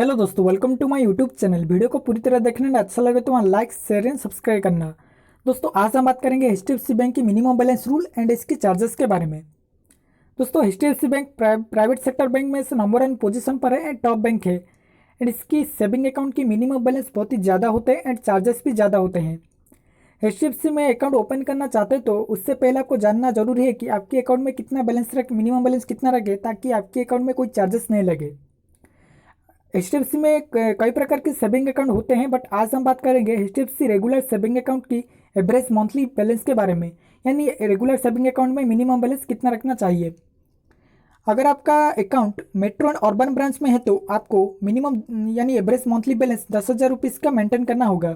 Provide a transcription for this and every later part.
Hello दोस्तों, welcome to my YouTube channel. Video को पूरी तरह देखने में अच्छा लगे तो वहाँ लाइक शेयर एंड सब्सक्राइब करना। दोस्तों आज हम बात करेंगे एचडीएफसी बैंक की मिनिमम बैलेंस रूल एंड इसकी चार्जेस के बारे में। दोस्तों HDFC bank private sector bank में से नंबर 1 पोजीशन पर है एंड टॉप बैंक है। एंड इसकी सेविंग अकाउंट की मिनिमम बैलेंस बहुत ही ज़्यादा होते हैं एंड चार्जेस भी ज़्यादा होते हैं। एचडीएफसी में अकाउंट ओपन करना चाहते तो उससे पहले आपको जानना जरूरी है कि आपके अकाउंट में कितना बैलेंस रखे, मिनिमम बैलेंस कितना रखे, ताकि आपके अकाउंट में कोई चार्जेस नहीं लगे। एचडीएफसी में कई प्रकार के सेविंग अकाउंट होते हैं, बट आज हम बात करेंगे एचडीएफसी रेगुलर सेविंग अकाउंट की एवरेज मंथली बैलेंस के बारे में, यानी रेगुलर सेविंग अकाउंट में मिनिमम बैलेंस कितना रखना चाहिए। अगर आपका account metro and urban branch में है तो आपको मिनिमम यानी एवरेज मंथली बैलेंस 10,000 रुपीज़ का मेंटेन करना होगा।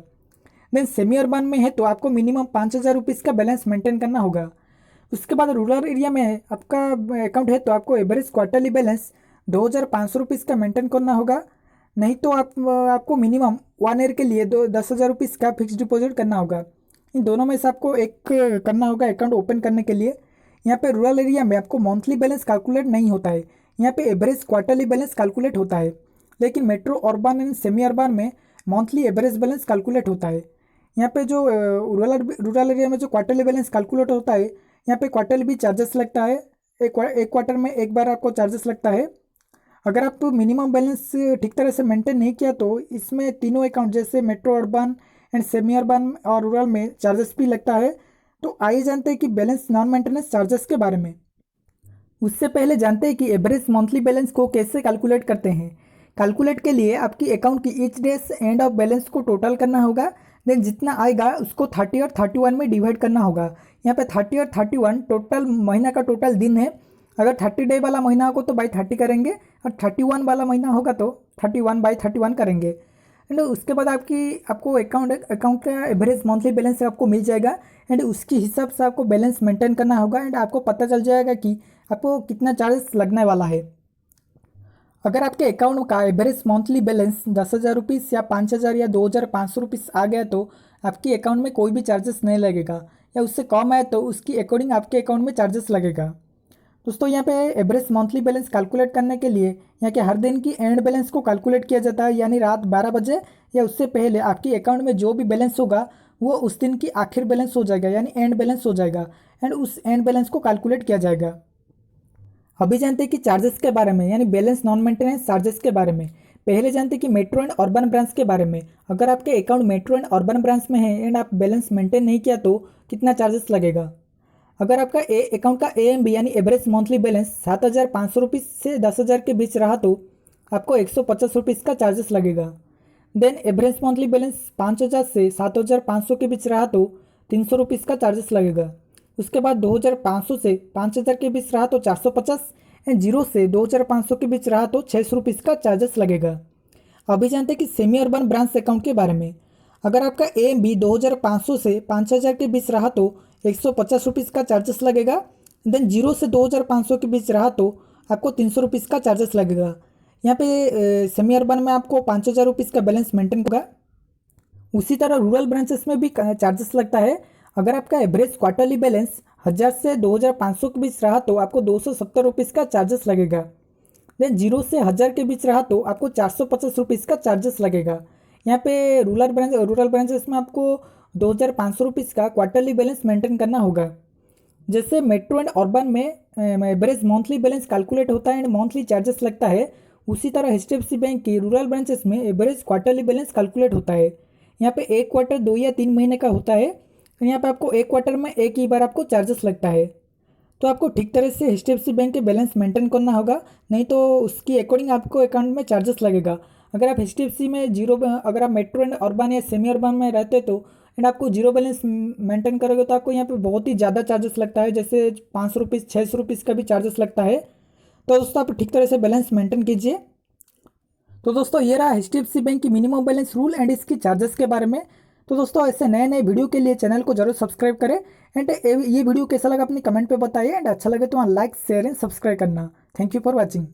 देन सेमी अर्बन में है तो आपको मिनिमम 5,000 रुपीज़ का बैलेंस मेंटेन करना होगा। उसके बाद रूरल एरिया में आपका अकाउंट है तो आपको एवरेज क्वार्टरली बैलेंस 2,500 रुपीज़ का मेंटेन करना होगा। नहीं तो आपको मिनिमम 1 ईयर के लिए 10,000 रुपीज़ का फिक्स डिपॉजिट करना होगा। इन दोनों में से आपको एक करना होगा अकाउंट ओपन करने के लिए। यहाँ पे रूरल एरिया में आपको मंथली बैलेंस कैलकुलेट नहीं होता है, यहाँ पे एवरेज क्वार्टरली बैलेंस कैलकुलेट होता है। लेकिन metro urban and semi urban में मंथली एवरेज बैलेंस कैलकुलेट होता है। यहाँ पे जो रूरल एरिया में जो क्वार्टरली बैलेंस कैलकुलेट होता है, यहाँ पे क्वार्टरली भी चार्जेस लगता है। एक क्वार्टर में एक बार आपको चार्जेस लगता है। अगर आप मिनिमम बैलेंस ठीक तरह से मेंटेन नहीं किया तो इसमें तीनों अकाउंट जैसे metro urban and semi urban और रूरल में चार्जेस भी लगता है। तो आइए जानते हैं कि बैलेंस नॉन मेंटेनेंस चार्जेस के बारे में। उससे पहले जानते हैं कि एवरेज मंथली बैलेंस को कैसे कैलकुलेट करते हैं। कैलकुलेट के लिए आपकी अकाउंट की each days end of balance को टोटल करना होगा। देन जितना आएगा उसको 30 और 31 में डिवाइड करना होगा। यहाँ पे 30 और 31 टोटल महीना का टोटल दिन है। अगर 30 डे वाला महीना होगा तो बाई 30 करेंगे और 31 वाला महीना होगा तो 31/31 करेंगे। एंड उसके बाद आपको अकाउंट का एवरेज मंथली बैलेंस आपको मिल जाएगा एंड उसके हिसाब से आपको बैलेंस मेंटेन करना होगा एंड आपको पता चल जाएगा कि आपको कितना चार्जेस लगने वाला है। अगर आपके अकाउंट का एवरेज मंथली बैलेंस 10,000 रुपीज़ या 5,000 या 2,500 रुपीज़ आ गया तो आपके अकाउंट में कोई भी चार्जेस नहीं लगेगा, या उससे कम आए तो उसकी अकॉर्डिंग आपके अकाउंट में चार्जेस लगेगा। दोस्तों यहाँ पे एवरेज मंथली बैलेंस कैलकुलेट करने के लिए यहाँ के हर दिन की एंड बैलेंस को कैलकुलेट किया जाता है, यानी रात 12 बजे या उससे पहले आपकी अकाउंट में जो भी बैलेंस होगा वो उस दिन की आखिर बैलेंस हो जाएगा, यानी एंड बैलेंस हो जाएगा एंड उस एंड बैलेंस को कैलकुलेट किया जाएगा। अभी जानते हैं कि चार्जेस के बारे में, यानी बैलेंस नॉन मेंटेनेंस चार्जेस के बारे में। पहले जानते हैं कि मेट्रो एंड अर्बन ब्रांच के बारे में। अगर आपके account metro and urban branch में है एंड आप बैलेंस मेंटेन नहीं किया तो कितना चार्जेस लगेगा। अगर आपका अकाउंट का AMB यानी एवरेज मंथली बैलेंस 7,500 रुपीज़ से 10,000 के बीच रहा तो आपको 150 रुपीज़ का चार्जेस लगेगा। देन एवरेज मंथली बैलेंस 5,000 से 7,500 के बीच रहा तो 300 रुपीज़ का चार्जेस लगेगा। उसके बाद 2,500 से 5,000 के बीच रहा तो 450 एंड 0 से 2,500 के बीच रहा तो 600 रुपीज़ का चार्जेस लगेगा। अभी जानते हैं कि सेमी अर्बन ब्रांच अकाउंट के बारे में। अगर आपका AMB 2,500 से 5,000 के बीच रहा तो 150 रुपीज़ का चार्जेस लगेगा। देन 0 से 2,500 के बीच रहा तो आपको 300 रुपीज़ का चार्जेस लगेगा। यहाँ पे सेमी अर्बन में आपको 5,000 रुपीज़ का बैलेंस मेंटेन होगा। उसी तरह रूरल ब्रांचेस में भी चार्जेस लगता है। अगर आपका एवरेज क्वार्टरली बैलेंस 1,000 से 2,500 के बीच रहा तो आपको 270 रुपीज़ का चार्जेस लगेगा। देन 0 से 1,000 के बीच रहा तो आपको 450 रुपीज़ का चार्जेस लगेगा। यहाँ पे रूरल ब्रांचेस में आपको 2,500 रुपीज़ का क्वार्टरली बैलेंस मेंटेन करना होगा। जैसे मेट्रो एंड अर्बन में एवरेज मंथली बैलेंस कैलकुलेट होता है एंड मंथली चार्जेस लगता है, उसी तरह एचडीएफसी बैंक की रूरल ब्रांचेस में एवरेज क्वार्टरली बैलेंस कैलकुलेट होता है। यहाँ पे एक क्वार्टर 2 या 3 महीने का होता है। यहाँ पे आपको एक क्वार्टर में एक ही बार आपको चार्जेस लगता है। तो आपको ठीक तरह से एचडीएफसी बैंक के बैलेंस मेंटेन करना होगा, नहीं तो उसकी अकॉर्डिंग आपको अकाउंट में चार्जेस लगेगा। अगर आप एचडीएफसी में अगर आप मेट्रो एंड अर्बन या सेमी अर्बन में रहते तो एंड आपको 0 बैलेंस मेंटेन करोगे तो आपको यहाँ पे बहुत ही ज़्यादा चार्जेस लगता है, जैसे 500 रुपीज़ 600 रुपीज़ का भी चार्जेस लगता है। तो दोस्तों आप ठीक तरह से बैलेंस मेंटेन कीजिए। तो दोस्तों ये रहा एचडीएफसी बैंक की मिनिमम बैलेंस रूल एंड इसकी चार्जेस के बारे में। तो दोस्तों ऐसे नए नए वीडियो के लिए चैनल को जरूर सब्सक्राइब करें एंड ये वीडियो कैसा लगा अपनी कमेंट पे बताइए एंड अच्छा लगे तो लाइक शेयर एंड सब्सक्राइब करना। Thank you for watching.